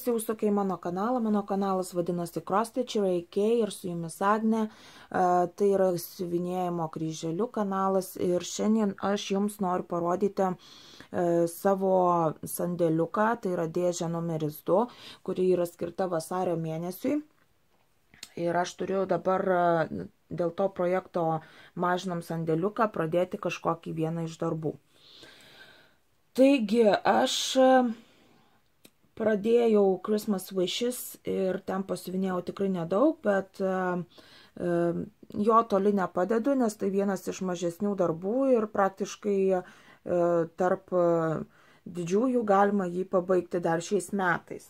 visi užsukę į mano kanalą. Mano kanalas vadinasi Cross Stitcher AK ir su jumis Agnė. Tai yra siuvinėjimo kryželių kanalas ir šiandien aš jums noriu parodyti savo sandėliuką, tai yra dėžė numeris 2, kuri yra skirta vasario mėnesiui. Ir aš turiu dabar dėl to projekto mažinam sandėliuką pradėti kažkokį vieną iš darbų. Taigi aš pradėjau Christmas Wishes ir ten pasiuvinėjau tikrai nedaug, bet jo toli nepadedu, nes tai vienas iš mažesnių darbų ir praktiškai tarp didžiųjų galima jį pabaigti dar šiais metais.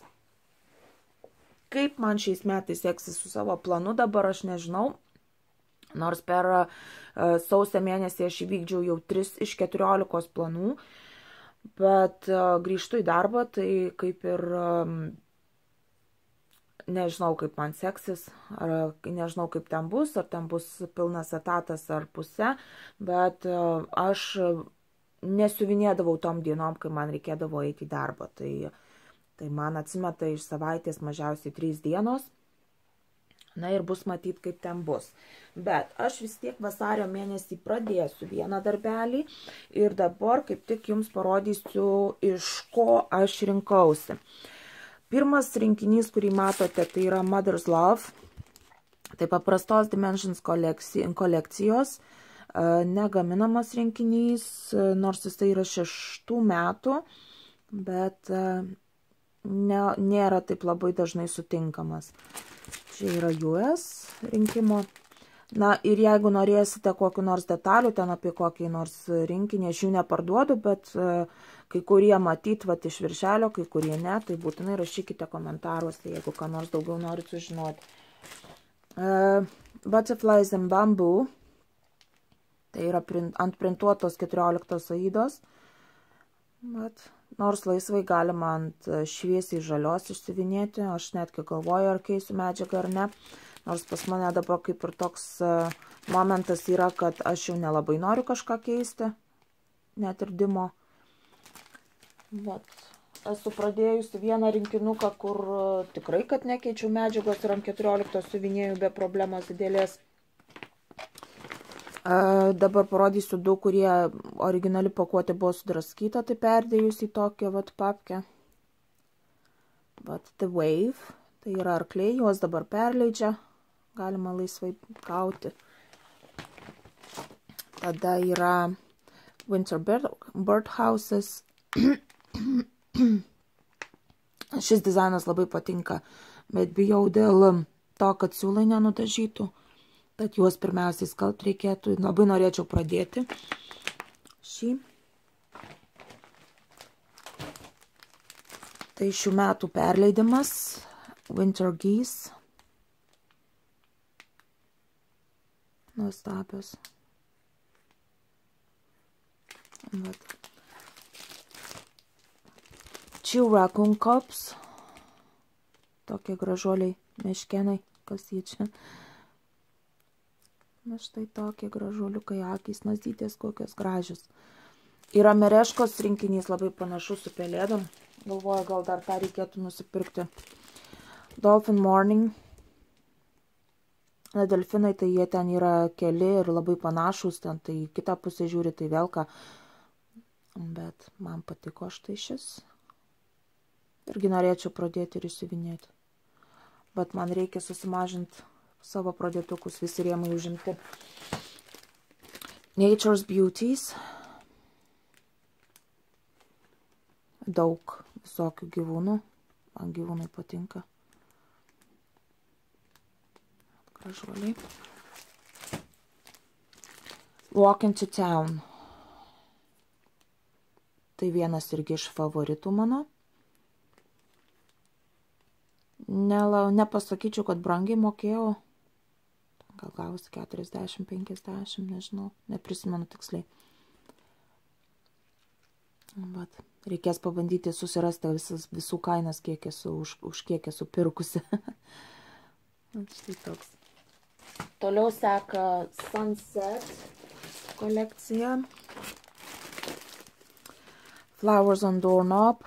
Kaip man šiais metais seksis su savo planu dabar, aš nežinau. Nors per sausio mėnesį aš įvykdžiau jau 3 iš 14 planų, bet grįžtu į darbą, tai kaip ir nežinau, kaip man seksis, ar nežinau, kaip ten bus, ar ten bus pilnas etatas ar pusė, bet aš nesiuvinėdavau tom dienom, kai man reikėdavo eiti į darbą. Tai man atsimeta iš savaitės mažiausiai 3 dienos. Na ir bus matyti, kaip ten bus. Bet aš vis tiek vasario mėnesį pradėsiu vieną darbelį ir dabar kaip tik jums parodysiu, iš ko aš rinkausi. Pirmas rinkinys, kurį matote, tai yra Mother's Love. Tai paprastos Dimensions kolekcijos. Negaminamas rinkinys, nors jis tai yra 6 metų, bet nėra taip labai dažnai sutinkamas. Čia yra US rinkimo. Na ir jeigu norėsite kokiu nors detalių, ten apie kokį nors rinkinį, aš jų neparduodu, bet kai kurie matyt vat iš viršelio, kai kurie ne, tai būtinai rašykite komentaruose, jeigu ką nors daugiau norit sužinoti. Butterflies in Bamboo. Tai yra antprintuotos 14 aidos. Bet nors laisvai galima ant šviesiai žalios išsiuvinėti. Aš netgi galvoju, ar keisiu medžiagą ar ne. Nors pas mane dabar kaip ir toks momentas yra, kad aš jau nelabai noriu kažką keisti. Net ir dimo. Bet esu pradėjusi vieną rinkinuką, kur tikrai, kad nekeičiau medžiagos ir ant 14 siuvinėjau be problemos didelės. Dabar parodysiu 2, kurie originali pakuotė buvo sudraskyta, tai perdėjus į tokią vat papkę. Vat The Wave, tai yra arkliai, juos dabar perleidžia, galima laisvai gauti. Tada yra Winter Birdhouses. Šis dizainas labai patinka, bet bijau dėl to, kad siūlai nenudažytų. Tad juos pirmiausiai skalbti reikėtų. Labai norėčiau pradėti šį. Tai šių metų perleidimas. Winter Geese. Nuostabios. Chill Raccoon Cups. Tokie gražuoliai meškenai. Kas jie čia? Na štai tokie gražuoliukai, akys, nazytės kokios gražios. Yra mereškos rinkinys labai panašus su pelėdom. Galvoju, gal dar tą reikėtų nusipirkti. Dolphin Morning. Na, delfinai, tai jie ten yra keli ir labai panašus. Ten tai kitą pusę žiūri, tai vėl ką. Bet man patiko štai šis. Irgi norėčiau pradėti ir išsiuvinėti. Bet man reikia susimažinti savo pradėtukus, visi rėmai užimti. Nature's Beauties. Daug visokių gyvūnų. Man gyvūnai patinka. Gražuoliai. Walk into Town. Tai vienas irgi iš favoritų mano. Nepasakyčiau, kad brangiai mokėjau. Gal gausi 40-50, nežinau, neprisimenu tiksliai. Bet reikės pabandyti susirasti visų kainas, už kiek esu pirkusi. Štai toks. Toliau seka Sunset kolekcija. Flowers on Doorknob.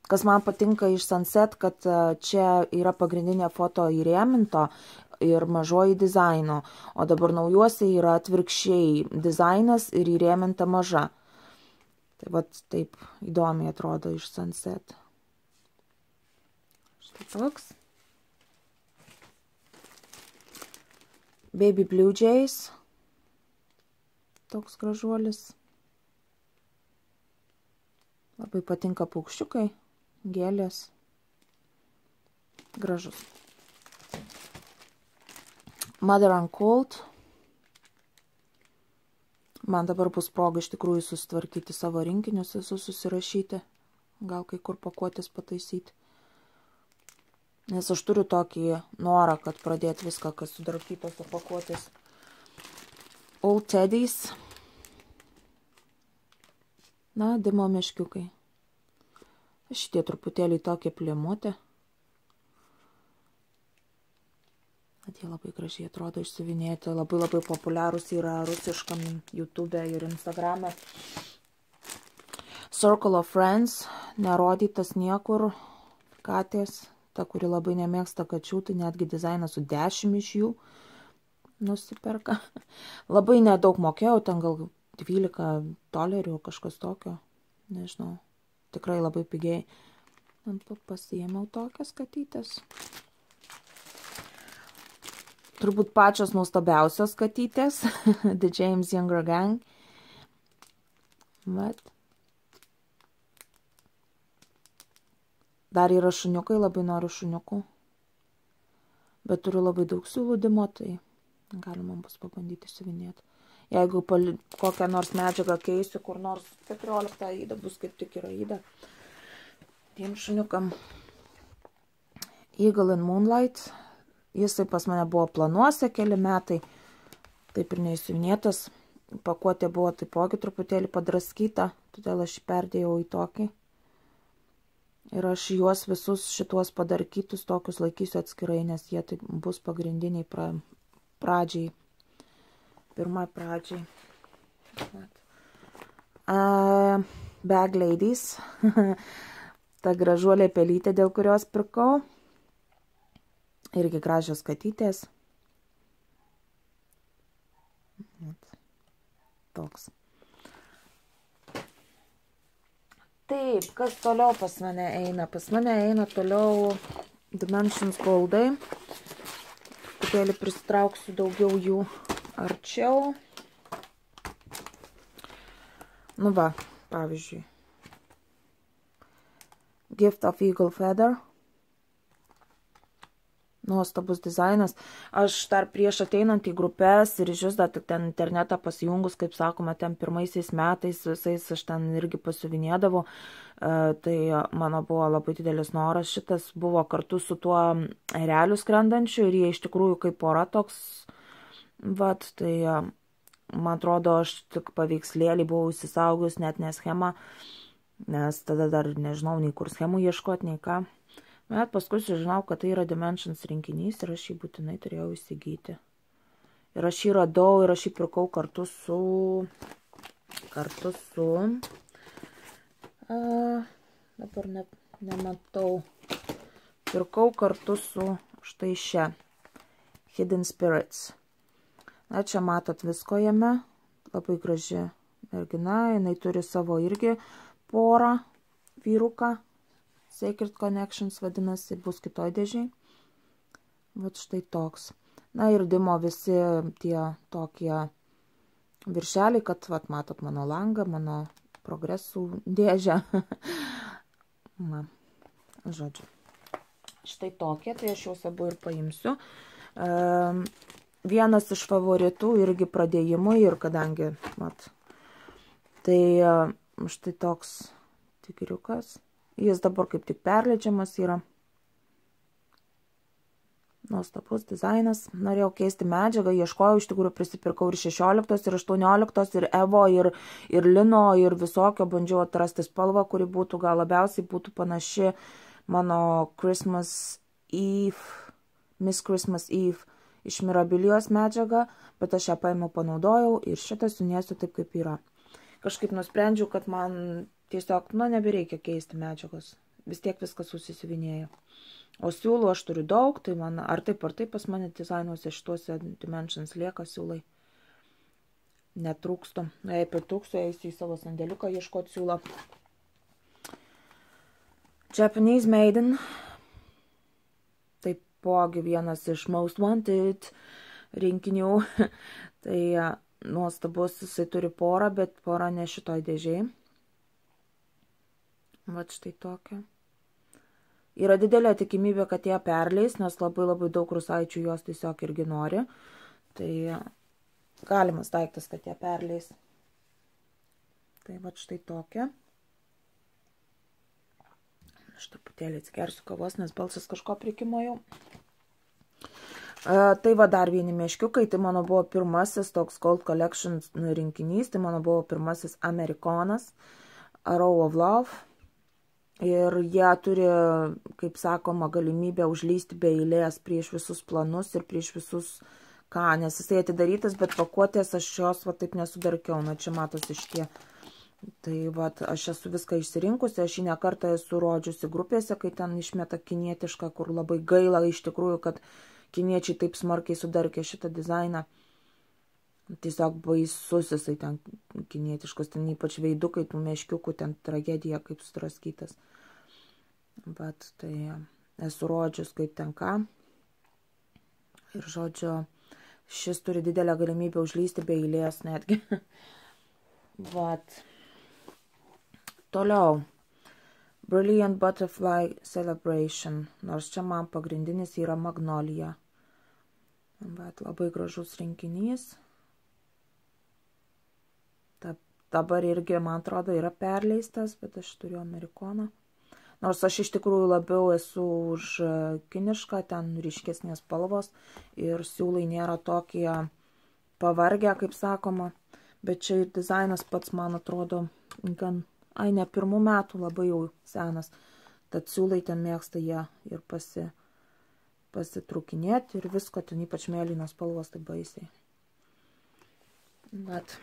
Kas man patinka iš Sunset, kad čia yra pagrindinė foto įrėminto ir mažoji dizaino, o dabar naujuose yra atvirkščiai dizainas ir įrėminta maža. Tai vat taip įdomiai atrodo iš Sunset. Štai toks. Baby Blue Jays. Toks gražuolis. Labai patinka paukščiukai, gėlės. Gražus. Mother Uncold. Man dabar bus proga iš tikrųjų susitvarkyti savo rinkinius, susirašyti. Gal kai kur pakuotis pataisyti. Nes aš turiu tokį norą, kad pradėti viską, kas sudarkytos pakuotis. Old Teddy's. Na, Dimo meškiukai. Šitie truputėlį tokie plėmutė. Jie labai gražiai atrodo išsiuvinėti. Labai populiarūs yra rusiškam YouTube ir Instagrame. Circle of Friends. Nerodytas niekur. Katės. Ta, kuri labai nemėgsta kačių, tai netgi dizainas su 10 iš jų nusiperka. Labai nedaug mokėjau, ten gal $12, kažkas tokio. Nežinau. Tikrai labai pigiai. Pasiėmiau tokias katytės. Turbūt pačios nuostabiausios katytės. The James Younger Gang. Bet. Dar yra šuniukai, labai noriu šuniukų. Bet turiu labai daug siūlų, tai galima bus pabandyti siuvinėti. Jeigu kokią nors medžiagą keisiu, kur nors 14 įdą bus kaip tik yra įdą. Tiem šuniukam. Eagle in Moonlight. Jisai pas mane buvo planuose keli metai. Taip ir neįsiuvinėtas. Pakuotė buvo taipogi truputėlį padraskyta, todėl aš perdėjau į tokį. Ir aš juos visus šituos padarkytus tokius laikysiu atskirai, nes jie taip bus pagrindiniai pradžiai. Pirmai pradžiai. Bag Ladies. Ta gražuolė pelytė, dėl kurios pirkau. Irgi gražios katytės. Toks. Taip, kas toliau pas mane eina? Pas mane eina toliau Dimensions Goldai. Truputėlį pristrauksiu daugiau jų arčiau. Nu va, pavyzdžiui. Gift of Eagle Feather. Nuostabus dizainas. Aš dar prieš ateinant į grupės ir iš vis dar tik ten internetą pasijungus, kaip sakoma, ten pirmaisiais metais visais aš ten irgi pasiuvinėdavau. Tai mano buvo labai didelis noras. Šitas buvo kartu su tuo ereliu skrendančiu ir jie iš tikrųjų kaip pora toks. Vat, tai man atrodo, aš tik paveikslėlį buvau įsisaugus, net ne schemą, nes tada dar nežinau nei kur schemų ieškoti, nei ką. Bet paskui sužinau, kad tai yra Dimensions rinkinys ir aš jį būtinai turėjau įsigyti. Ir aš jį radau ir aš jį pirkau kartu su dabar nematau. Pirkau kartu su štai šia Hidden Spirits. Na, čia matot visko jame. Labai graži mergina. Jinai turi savo irgi porą vyruką. Sacred Connections vadinasi, bus kitoj dėžiai. Vat štai toks. Na ir Dimo visi tie tokie viršeliai, kad, vat, matot mano langą, mano progresų dėžę. Na, žodžiu. Štai tokie, tai aš juos abu ir paimsiu. Vienas iš favoritų irgi pradėjimui ir kadangi, vat, tai štai toks tigriukas. Jis dabar kaip tik perleidžiamas yra. Nuostabus dizainas. Norėjau keisti medžiagą, ieškojau, iš tikrųjų prisipirkau ir 16, ir 18, ir Evo, ir Lino, ir visokio. Bandžiau atrasti spalvą, kuri būtų gal labiausiai būtų panaši mano Miss Christmas Eve iš Mirabilijos medžiagą, bet aš ją paėmiau, panaudojau ir šitą siunėsiu taip, kaip yra. Kažkaip nusprendžiau, kad man tiesiog, nebereikia keisti medžiagos. vis tiek viskas susisiuvinėja. O siūlų aš turiu daug, tai man ar taip pas mane dizainuose šituose Dimensions lieka siūlai. Netrūksta. Jei pritrūksiu, eisiu į savo sandėliuką ieškoti siūlo. Japanese Maiden. Taipogi vienas iš Most Wanted rinkinių. Tai nuostabus, jisai turi porą, bet porą ne šitoj dėžiai. Vat štai tokia. Yra didelė tikimybė, kad ją perleis, nes labai daug rusaičių jos tiesiog irgi nori. Tai galimas daiktas, kad ją perleis. Tai vat štai tokia. Aš truputėlį atsigersiu kavos, nes balsas kažko prikimo jau. Tai va dar vieni meškiukai, tai mano buvo pirmasis toks Gold Collection rinkinys, tai mano buvo pirmasis Amerikonas, Arrow of Love. Ir jie turi, kaip sakoma, galimybę užlysti be eilės prieš visus planus ir prieš visus ką, nes jisai atidarytas, bet pakuotės aš jos va taip nesudarkiau, na čia matosi šitie. Tai va, aš esu viską išsirinkusi, aš jį nekartą esu rodžiusi grupėse, kai ten išmeta kinietišką, kur labai gaila iš tikrųjų, kad kiniečiai taip smarkiai sudarkė šitą dizainą. Tiesiog baisus jisai ten kinietiškas, ten ypač veidukai tų meškiukų, ten tragedija kaip sudraskytas. Bet tai esu rodžius kaip ten ką. Ir žodžiu, šis turi didelę galimybę užlysti be eilės netgi. Vat. Toliau. Brilliant Butterfly Celebration. Nors čia man pagrindinis yra Magnolia. Bet labai gražus rinkinys. Dabar irgi, man atrodo, yra perleistas, bet aš turiu Amerikoną. Nors aš iš tikrųjų labiau esu už kinišką, ten ryškesnės spalvos ir siūlai nėra tokie pavargę, kaip sakoma. Bet čia dizainas pats, man atrodo, gan, ne pirmų metų labai jau senas. Tad siūlai ten mėgsta jie ir pasitrukinėti ir visko, ten ypač mėlynos spalvos, tai baisiai. Bet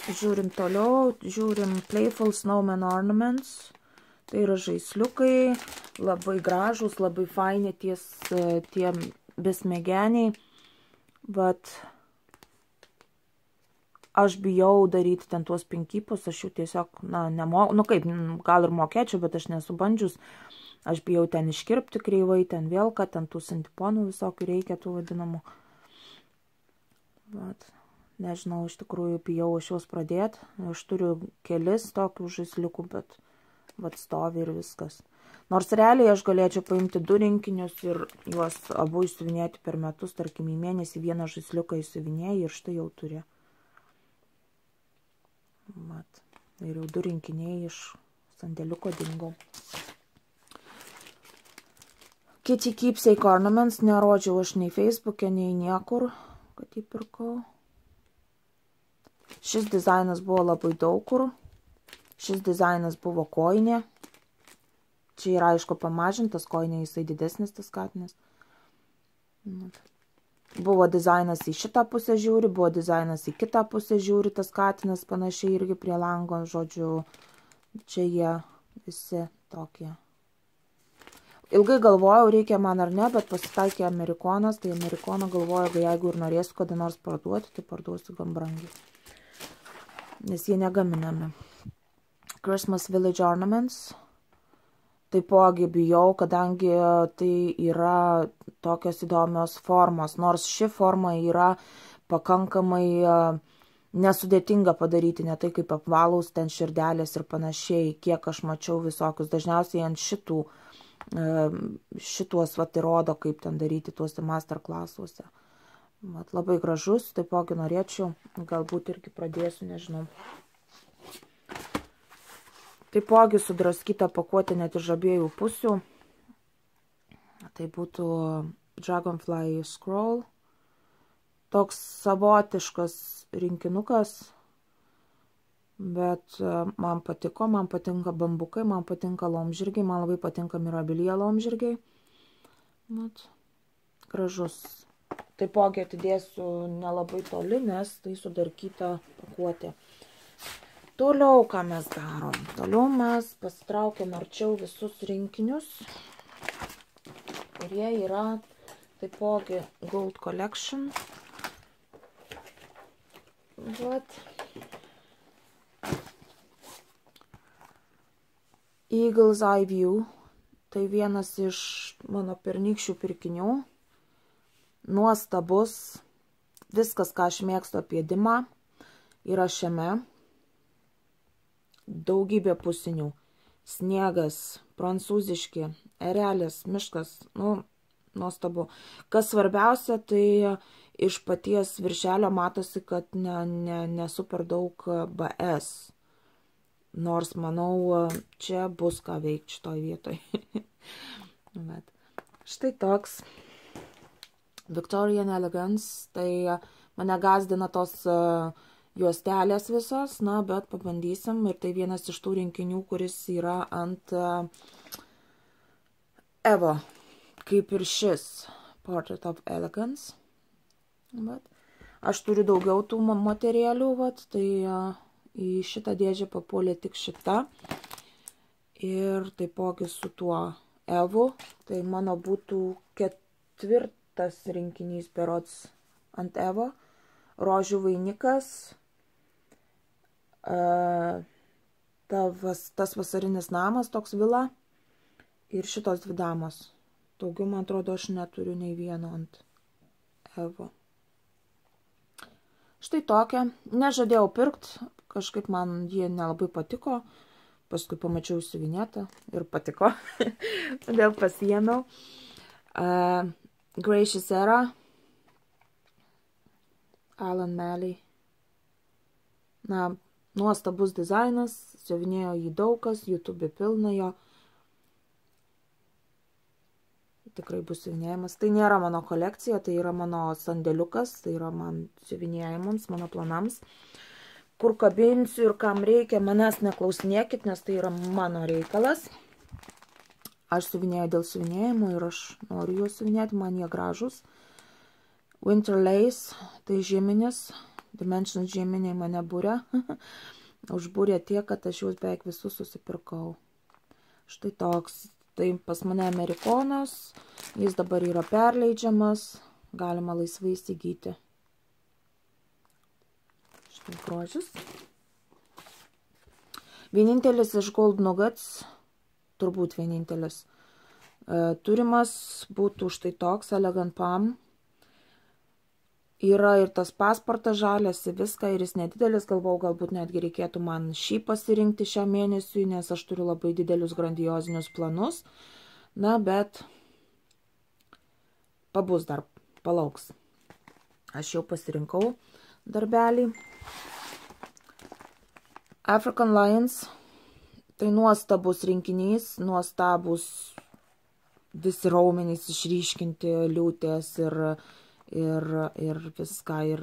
žiūrim toliau, žiūrim Playful Snowman Ornaments. Tai yra žaisliukai, labai gražus, labai faini tie besmegeniai. Bet aš bijau daryti ten tuos pinkypus, aš jų tiesiog, gal ir mokėčiau, bet aš nesu bandžius. Aš bijau ten iškirpti kreivai, ten vėl, kad ten tų santiponų visokių reikia, tų vadinamų. Bet nežinau, iš tikrųjų bijau aš juos pradėti. Aš turiu kelis tokių žaisliukų, bet stovi ir viskas. Nors realiai aš galėčiau paimti 2 rinkinius ir juos abu išsiuvinėti per metus, tarkim į mėnesį vieną žaisliuką išsiuvinėjai ir štai jau turi. Mat. Ir jau 2 rinkiniai iš sandėliuko dingo. Kitty Keepsake Ornaments nerodžiau aš nei Facebook'e, nei niekur, kad jį pirkau. Šis dizainas buvo labai daug kur. Šis dizainas buvo koinė. Čia yra aišku pamažintas koinė, jisai didesnis tas katinas. Buvo dizainas į šitą pusę žiūri, buvo dizainas į kitą pusę žiūri, tas katinas panašiai irgi prie lango, žodžiu, čia jie visi tokie. Ilgai galvojau, reikia man ar ne, bet pasitaikė Amerikonas, tai Amerikoną galvoju, jeigu ir norėsiu kada nors parduoti, tai parduosiu gan brangiai. Nes jie negaminami. Christmas Village Ornaments. Taipogi bijau, kadangi tai yra tokios įdomios formos. Nors ši forma yra pakankamai nesudėtinga padaryti, ne tai kaip apvalaus ten širdelės ir panašiai, kiek aš mačiau visokius. Dažniausiai ant šituos vat įrodo, kaip ten daryti tuose masterklasuose. Labai gražus, taipogi norėčiau, galbūt irgi pradėsiu, nežinau. Taipogi sudraskyta pakuotė net iš abiejų pusių. Tai būtų Dragonfly Scroll. Toks savotiškas rinkinukas, bet man patiko, man patinka bambukai, man patinka laumžirgiai, man labai patinka mirabilija laumžirgiai. Gražus. Taipogi atidėsiu nelabai toli, nes tai sudarkyta pakuotė. Toliau, ką mes darom? Toliau mes pasitraukiam arčiau visus rinkinius, kurie yra taipogi Gold Collection. Vat. Eagle's Eye View. Tai vienas iš mano pernykščių pirkinių. Nuostabus. Viskas, ką aš mėgstu apie Dimą, yra šiame. Daugybė pusinių. Sniegas, prancūziški, erelis, miškas, nuostabu. Kas svarbiausia, tai iš paties viršelio matosi, kad nesu per daug BS. Nors, manau, čia bus ką veikti šitoj vietoj. Bet štai toks Victorian Elegance. Tai mane gazdina tos juostelės visos, bet pabandysim. Ir tai vienas iš tų rinkinių, kuris yra ant Evo, kaip ir šis Portrait of Elegance. Bet aš turiu daugiau tų materialių, tai į šitą dėžę papuolė tik šita. Ir taipogi su tuo Evu, tai mano būtų 4. rinkinys berods ant Evo. Rožių vainikas. Tas vasarinis namas, toks vila, ir šitos 2 damos. Daugiau, man atrodo, aš neturiu nei vieno ant Evo. Štai tokia. Nežadėjau pirkti, kažkaip man jie nelabai patiko. Paskui pamačiau siuvinėtą ir patiko. Todėl pasiėmiau. Gracious Era. Alan Malley. Nuostabus dizainas, siuvinėjo jį daug kas, YouTube pilna jo. Tikrai bus siuvinėjimas. Tai nėra mano kolekcija, tai yra mano sandėliukas, tai yra man siuvinėjimams, mano planams. Kur kabinsiu ir kam reikia, manęs neklausinėkit, nes tai yra mano reikalas. Aš siuvinėjau dėl siuvinėjimo ir aš noriu juos siuvinėti, man jie gražus. Winter Lace, tai žieminis. Dimensions žieminiai mane būrė. Užbūrė tiek, kad aš juos beveik visus susipirkau. Štai toks. Tai pas mane amerikonas. Jis dabar yra perleidžiamas. Galima laisvai įsigyti. Štai grožis. Vienintelis iš Gold Nuggets. Turbūt vienintelis. Turimas būtų štai toks Elegant Palm. Yra ir tas pasportas žalias, viską, ir jis nedidelis, galvau, galbūt netgi reikėtų man šį pasirinkti šiam mėnesiui, nes aš turiu labai didelius grandiozinius planus. Bet pabus dar, palauks. Aš jau pasirinkau darbelį. African Lions. Tai nuostabus rinkinys, nuostabus visi raumenys išryškinti, liūtės ir viską, ir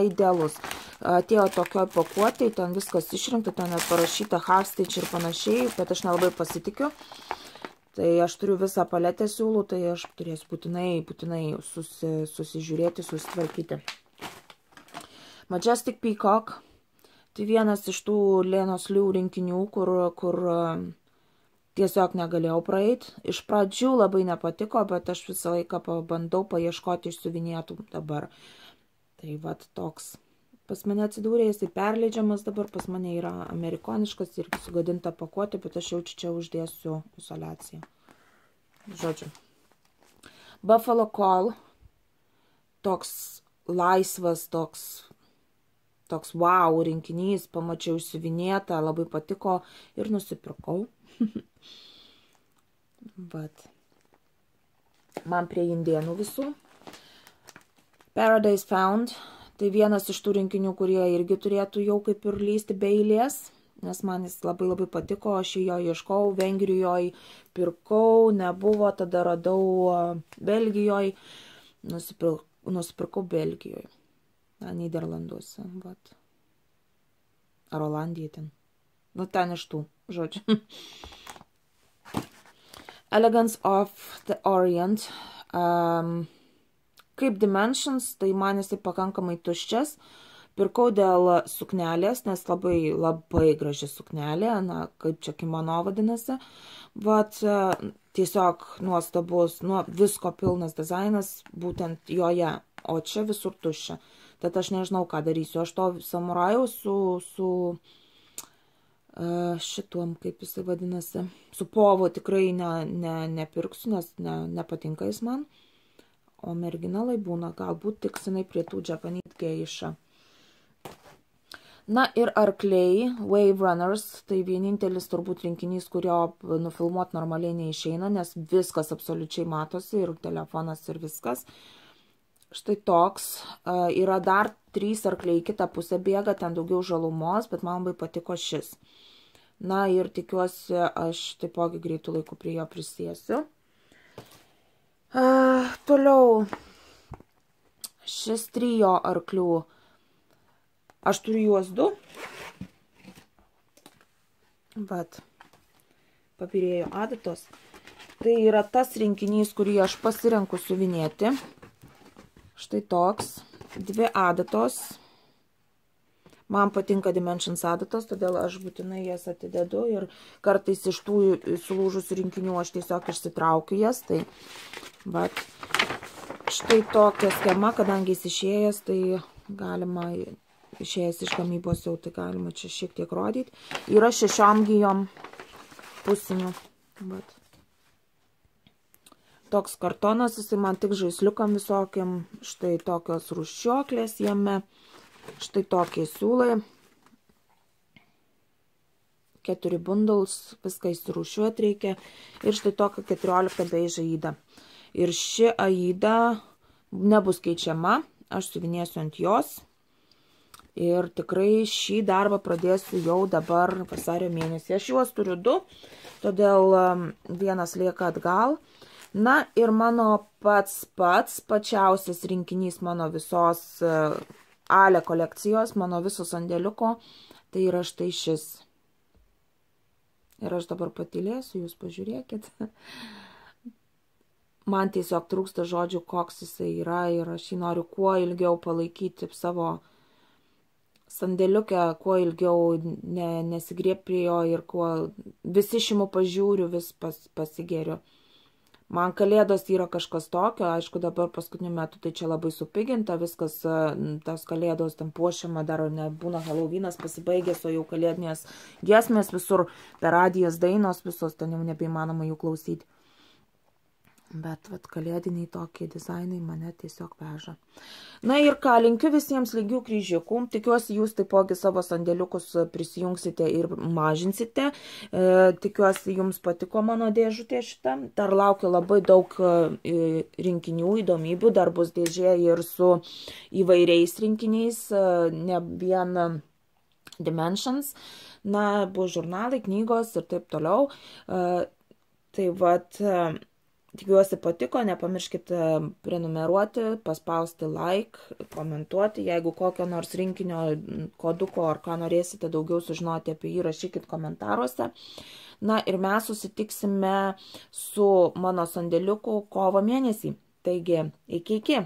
idealus. Atėjo tokioj pakuotėj, ten viskas išrinkta, ten parašyta half stitch ir panašiai, bet aš nelabai pasitikiu. Tai aš turiu visą paletę siūlų, tai aš turėsiu būtinai susižiūrėti, susitvarkyti. Majestic Peacock. Tai vienas iš tų Lenos Liu rinkinių, kur tiesiog negalėjau praeiti. Iš pradžių labai nepatiko, bet aš visą laiką pabandau paieškoti išsiuvinėtų dabar. Tai vat toks. Pas mane atsidūrė, jisai perleidžiamas dabar, pas mane yra amerikoniškas ir sugadinta pakuotė, bet aš jau čia uždėsiu izoliaciją. Žodžiu. Buffalo Call. Toks laisvas, toks wow rinkinys, pamačiau išsiuvinėtą, labai patiko ir nusipirkau. Vat. Man prie indėnų visų. Paradise Found. Tai vienas iš tų rinkinių, kurie irgi turėtų jau kaip ir lysti be eilės, nes man jis labai labai patiko, aš jo ieškau, Vengrijoje pirkau, nebuvo, tada radau Belgijoje, nusipirkau Belgijoje, Nyderlanduose, vat. Ar Olandija ten. Ten iš tų, žodžiu. Elegance of the Orient. Kaip Dimensions, tai man jisai pakankamai tuščias. Pirkau dėl suknelės, nes labai graži suknelė, na, kaip čia kimono vadinasi. Vat tiesiog nuostabus, visko pilnas dizainas būtent joje, o čia visur tuščia. Tad aš nežinau, ką darysiu. Aš to samurajaus su šituom, kaip jisai vadinasi, su povo tikrai nepirksiu, nes nepatinka jis man. O mergina lai būna, galbūt tiks jinai prie tų Japanese Geisha. Na ir arkliai, Wave Runners, tai vienintelis turbūt rinkinys, kurio nufilmuoti normaliai neišeina, nes viskas absoliučiai matosi, ir telefonas, ir viskas. Štai toks, yra dar 3 arkliai, kitą pusę bėga, ten daugiau žalumos, bet man labai patiko šis. Na ir tikiuosi, aš taipogi greitų laikų prie jo prisėsiu. Toliau, šis trio arklių, aš turiu juos 2, bet papirėjo adatos. Tai yra tas rinkinys, kurį aš pasirenku siuvinėti. Štai toks, 2 adatos. Man patinka Dimensions adatos, todėl aš būtinai jas atidedu ir kartais iš tų sulūžusių rinkinių aš tiesiog išsitraukiu jas. Tai vat, štai tokia schema, kadangi jis išėjęs, tai galima, išėjęs iš gamybos jau, tai galima čia šiek tiek rodyti. Yra 6 gijom pusinių. Bet toks kartonas, jisai man tik žaisliukam visokiam. Štai tokios rūščioklės jame. Štai tokie siūlai. 4 bundles, viską įsirūšiuoti reikia. Ir štai tokia 14 beidža aida. Ir ši aida nebus keičiama, aš siuvinėsiu ant jos. Ir tikrai šį darbą pradėsiu jau dabar vasario mėnesį. Aš juos turiu 2, todėl vienas lieka atgal. Na ir mano pačiausias rinkinys mano visos Ale kolekcijos, mano viso sandėliuko, tai yra štai šis. Ir aš dabar patylėsiu, jūs pažiūrėkit. Man tiesiog trūksta žodžių, koks jisai yra, ir aš jį noriu kuo ilgiau palaikyti savo sandėliukę, kuo ilgiau nesigriebti prie jo, ir kuo vis išimu pažiūriu, vis pasigeriu. Man kalėdos yra kažkas tokio, aišku, dabar paskutiniu metu tai čia labai supiginta, viskas, tas kalėdos ten puošiama, dar nebūna Halloweenas pasibaigęs, o jau kalėdinės giesmės visur, per radijas dainos, visos ten jau nebeįmanoma jų klausyti. Bet vat, kalėdiniai tokie dizainai mane tiesiog veža. Na ir ką, linkiu visiems lygių kryžiukų. Tikiuosi, jūs taipogi savo sandėliukus prisijungsite ir mažinsite. Tikiuosi, jums patiko mano dėžutė šitą. Dar laukiu labai daug rinkinių, įdomybių. Dar bus dėžė ir su įvairiais rinkiniais, ne vien Dimensions. Na, bus žurnalai, knygos ir taip toliau. Tai vat... Tikiuosi patiko, nepamirškite prenumeruoti, paspausti like, komentuoti. Jeigu kokio nors rinkinio koduko ar ką norėsite daugiau sužinoti apie jį, rašykit komentaruose. Na ir mes susitiksime su mano sandėliuku kovo mėnesį. Taigi, iki.